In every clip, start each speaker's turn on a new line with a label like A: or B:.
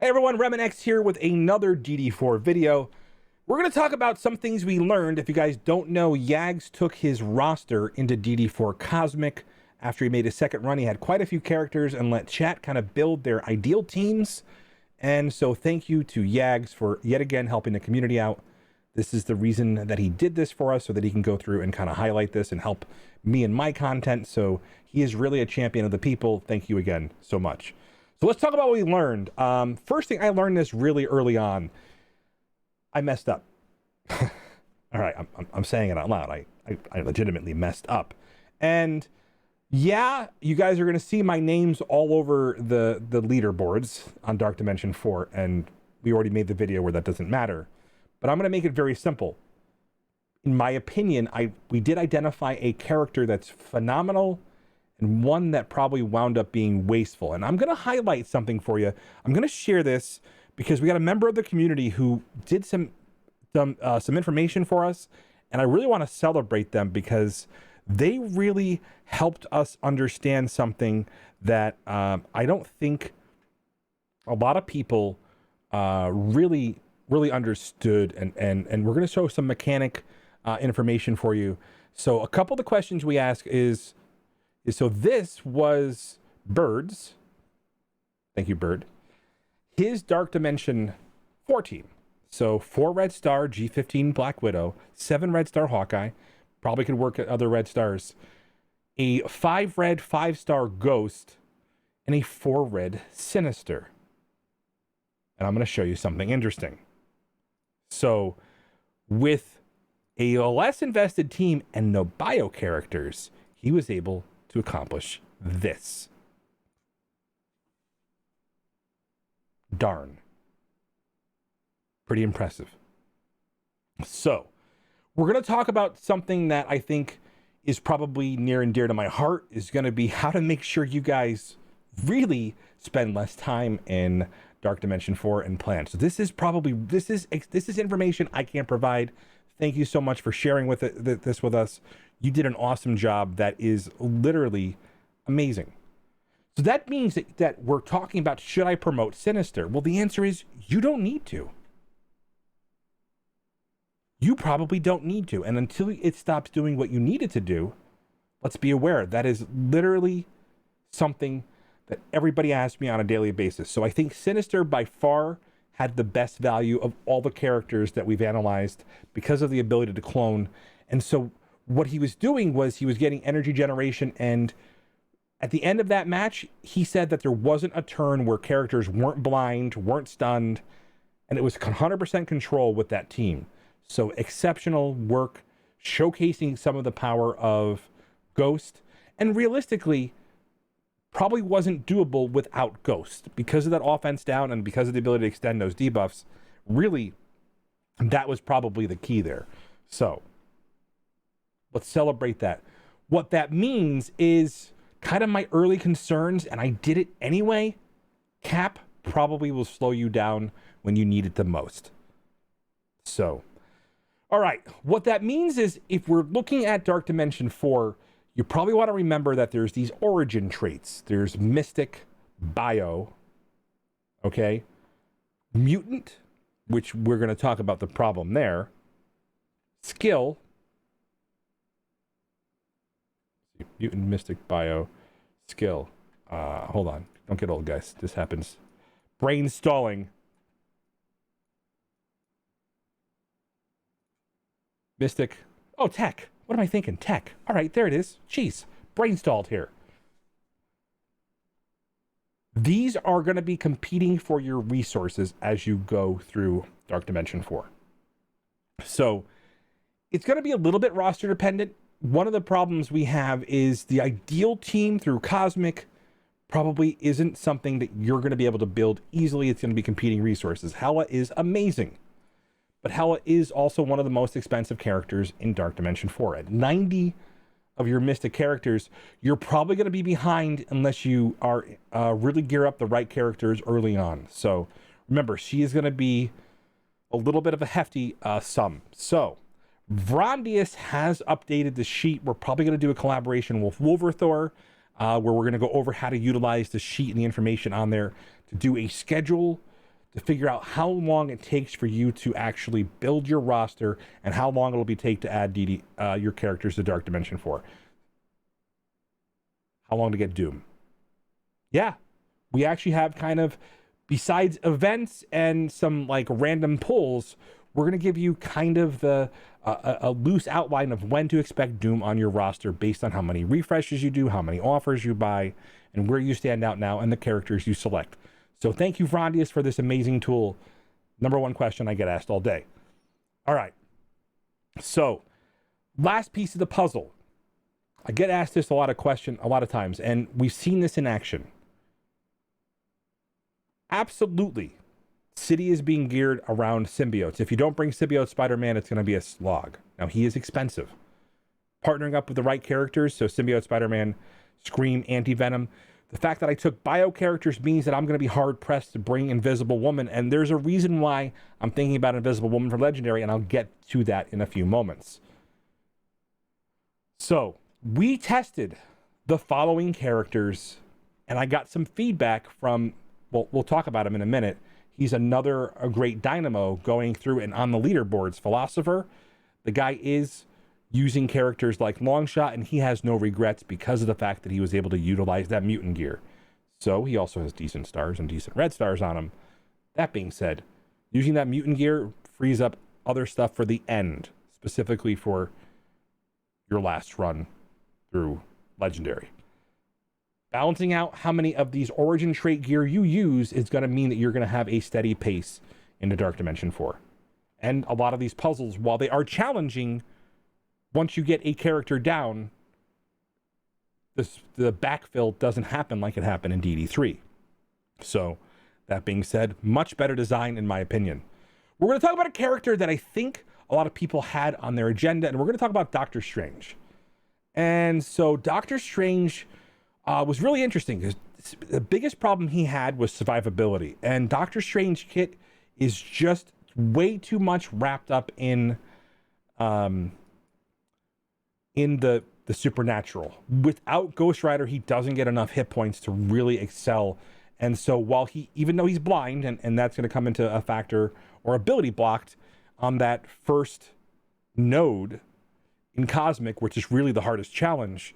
A: Hey everyone, RemanX here with another DD4 video. We're going to talk about some things we learned. If you guys don't know, Yags took his roster into DD4 Cosmic. After he made his second run, he had quite a few characters and let chat kind of build their ideal teams. And so thank you to Yags for yet again helping the community out. This is the reason that he did this for us, so that he can go through and kind of highlight this and help me and my content. So he is really a champion of the people. Thank you again so much. So let's talk about what we learned. First thing, I learned this really early on. I messed up. All right, I'm saying it out loud. I legitimately messed up. And yeah, you guys are going to see my names all over the leaderboards on Dark Dimension 4. And we already made the video where that doesn't matter. But I'm going to make it very simple. In my opinion, we did identify a character that's phenomenal and one that probably wound up being wasteful. And I'm going to highlight something for you. I'm going to share this because we got a member of the community who did some information for us, and I really want to celebrate them because they really helped us understand something that I don't think a lot of people really understood. And we're going to show some mechanic information for you. So a couple of the questions we ask is so this was Bird's, thank you Bird, his Dark Dimension 4 team. So 4 Red Star, G15 Black Widow, 7 Red Star Hawkeye, probably could work at other Red Stars, a 5 Red 5-star Ghost, and a 4 Red Sinister. And I'm going to show you something interesting. So with a less invested team and no bio characters, he was able to accomplish this. Darn. Pretty impressive. So, we're going to talk about something that I think is probably near and dear to my heart, is going to be how to make sure you guys really spend less time in Dark Dimension 4 and plan. So this is information I can't provide. Thank you so much for sharing this with us. You did an awesome job that is literally amazing. So that means that we're talking about, should I promote Sinister? Well, the answer is you don't need to. You probably don't need to. And until it stops doing what you need it to do, let's be aware that is literally something that everybody asks me on a daily basis. So I think Sinister by far had the best value of all the characters that we've analyzed because of the ability to clone. And so what he was doing was he was getting energy generation, and at the end of that match, he said that there wasn't a turn where characters weren't blind, weren't stunned, and it was 100% control with that team. So exceptional work, showcasing some of the power of Ghost, and realistically, probably wasn't doable without Ghost because of that offense down and because of the ability to extend those debuffs. Really, that was probably the key there. So let's celebrate that. What that means is kind of my early concerns, and I did it anyway. Cap probably will slow you down when you need it the most. So, all right. What that means is if we're looking at Dark Dimension 4, you probably want to remember that there's these origin traits. There's Mystic, Bio, okay? Mutant, which we're going to talk about the problem there. Skill. Mutant, Mystic, Bio, Skill. Hold on. Don't get old, guys. This happens. Brain stalling. Mystic. Oh, Tech. What am I thinking? Tech. All right, there it is. Jeez. Brain stalled here. These are going to be competing for your resources as you go through Dark Dimension 4. So it's going to be a little bit roster dependent. One of the problems we have is the ideal team through Cosmic probably isn't something that you're going to be able to build easily. It's going to be competing resources. Hela is amazing, but Hela is also one of the most expensive characters in Dark Dimension 4. At 90 of your Mystic characters, you're probably going to be behind unless you are really gear up the right characters early on. So remember, she is going to be a little bit of a hefty sum. So Vrondius has updated the sheet. We're probably going to do a collaboration with Wolverthor, where we're going to go over how to utilize the sheet and the information on there to do a schedule to figure out how long it takes for you to actually build your roster and how long it'll take to add your characters to Dark Dimension 4. How long to get Doom. Yeah, we actually have kind of, besides events and some like random pulls, we're going to give you kind of the a loose outline of when to expect Doom on your roster based on how many refreshes you do, how many offers you buy, and where you stand out now and the characters you select. So thank you, Frondius, for this amazing tool. Number one question I get asked all day. All right. So last piece of the puzzle. I get asked this a lot of times, and we've seen this in action. Absolutely. City is being geared around symbiotes. If you don't bring symbiote Spider-Man, it's going to be a slog. Now, he is expensive. Partnering up with the right characters, so symbiote Spider-Man, Scream, Anti-Venom. The fact that I took bio characters means that I'm going to be hard-pressed to bring Invisible Woman, and there's a reason why I'm thinking about Invisible Woman for Legendary, and I'll get to that in a few moments. So, we tested the following characters, and I got some feedback from, well, we'll talk about him in a minute. He's a great dynamo going through and on the leaderboards. Philosopher, the guy is using characters like Longshot, and he has no regrets because of the fact that he was able to utilize that mutant gear. So he also has decent stars and decent red stars on him. That being said, using that mutant gear frees up other stuff for the end, specifically for your last run through Legendary. Balancing out how many of these origin trait gear you use is going to mean that you're going to have a steady pace into Dark Dimension 4. And a lot of these puzzles, while they are challenging, once you get a character down, the backfill doesn't happen like it happened in DD3. So, that being said, much better design in my opinion. We're going to talk about a character that I think a lot of people had on their agenda, and we're going to talk about Doctor Strange. And so, Doctor Strange was really interesting because the biggest problem he had was survivability. And Doctor Strange kit is just way too much wrapped up in the supernatural. Without Ghost Rider, he doesn't get enough hit points to really excel. And so while even though he's blind, and that's going to come into a factor or ability blocked on that first node in Cosmic, which is really the hardest challenge,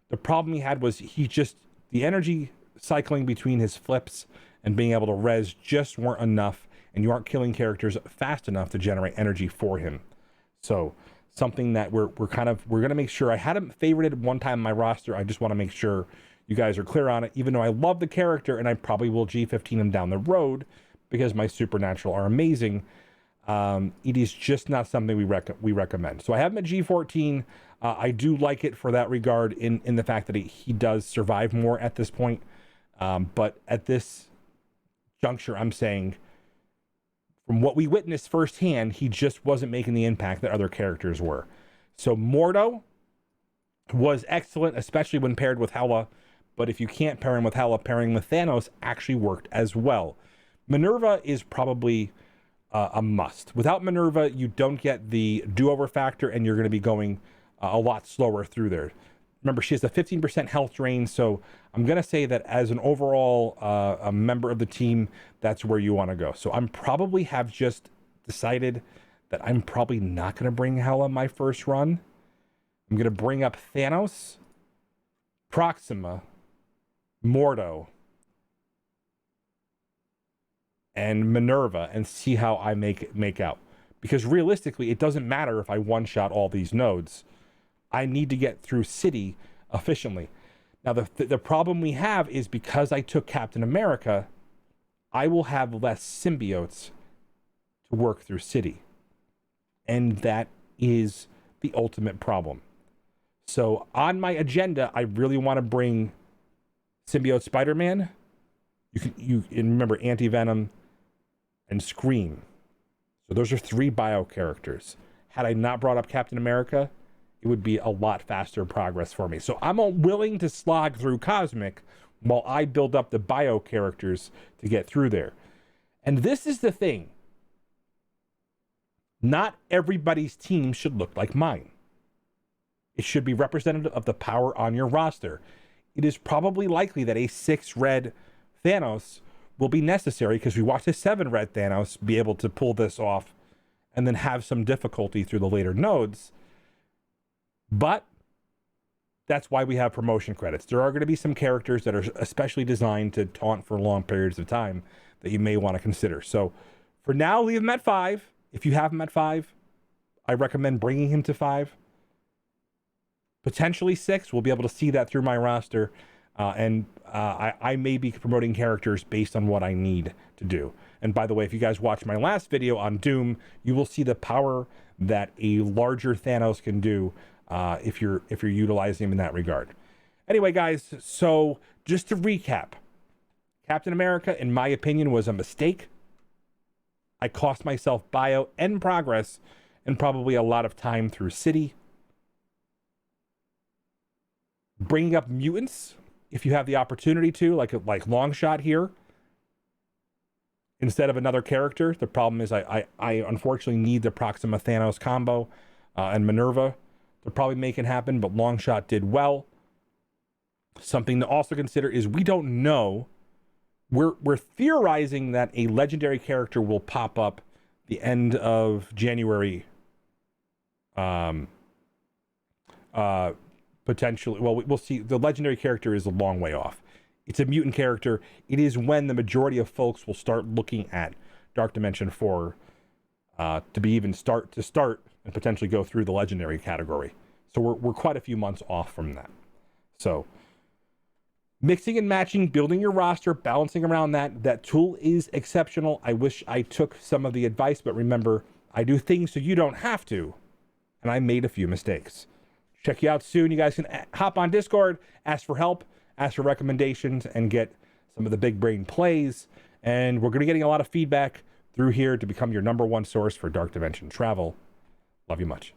A: the problem he had was the energy cycling between his flips and being able to res just weren't enough, and you aren't killing characters fast enough to generate energy for him. So something that we're going to make sure. I had him favorited one time in my roster. I just want to make sure you guys are clear on it, even though I love the character and I probably will G15 him down the road because my supernatural are amazing. It is just not something we recommend. So I have him at G14. I do like it for that regard in the fact that he does survive more at this point. But at this juncture, I'm saying from what we witnessed firsthand, he just wasn't making the impact that other characters were. So Mordo was excellent, especially when paired with Hela. But if you can't pair him with Hela, pairing with Thanos actually worked as well. Minerva is probably a must. Without Minerva, you don't get the do-over factor, and you're going to be going a lot slower through there. Remember, she has a 15% health drain, so I'm going to say that as an overall a member of the team, that's where you want to go. So I'm probably have just decided that I'm probably not going to bring Hela my first run. I'm going to bring up Thanos, Proxima, Mordo, and Minerva and see how I make out. Because realistically, it doesn't matter if I one-shot all these nodes. I need to get through City efficiently. Now, the problem we have is because I took Captain America, I will have less symbiotes to work through City. And that is the ultimate problem. So on my agenda, I really want to bring Symbiote Spider-Man. You remember Anti-Venom and Scream. So those are 3 bio characters. Had I not brought up Captain America, it would be a lot faster progress for me. So I'm willing to slog through Cosmic while I build up the bio characters to get through there. And this is the thing. Not everybody's team should look like mine. It should be representative of the power on your roster. It is probably likely that a 6 red Thanos will be necessary because we watched a 7 red Thanos be able to pull this off and then have some difficulty through the later nodes. But that's why we have promotion credits. There are going to be some characters that are especially designed to taunt for long periods of time that you may want to consider. So for now, leave him at 5. If you have him at 5, I recommend bringing him to 5. Potentially 6. We'll be able to see that through my roster. I may be promoting characters based on what I need to do. And by the way, if you guys watch my last video on Doom, you will see the power that a larger Thanos can do if you're utilizing him in that regard. Anyway, guys, so just to recap, Captain America, in my opinion, was a mistake. I cost myself bio and progress and probably a lot of time through City. Bringing up mutants, if you have the opportunity to, like Longshot here, instead of another character. The problem is I unfortunately need the Proxima Thanos combo and Minerva to probably make it happen, but Longshot did well. Something to also consider is we don't know. We're theorizing that a legendary character will pop up the end of January. Potentially, well, we'll see. The legendary character is a long way off. It's a mutant character. It is when the majority of folks will start looking at Dark Dimension 4 to start and potentially go through the legendary category. So we're quite a few months off from that. So mixing and matching, building your roster, balancing around that tool is exceptional. I wish I took some of the advice, but remember, I do things so you don't have to, and I made a few mistakes. Check you out soon. You guys can hop on Discord, ask for help, ask for recommendations, and get some of the big brain plays. And we're going to be getting a lot of feedback through here to become your #1 source for Dark Dimension travel. Love you much.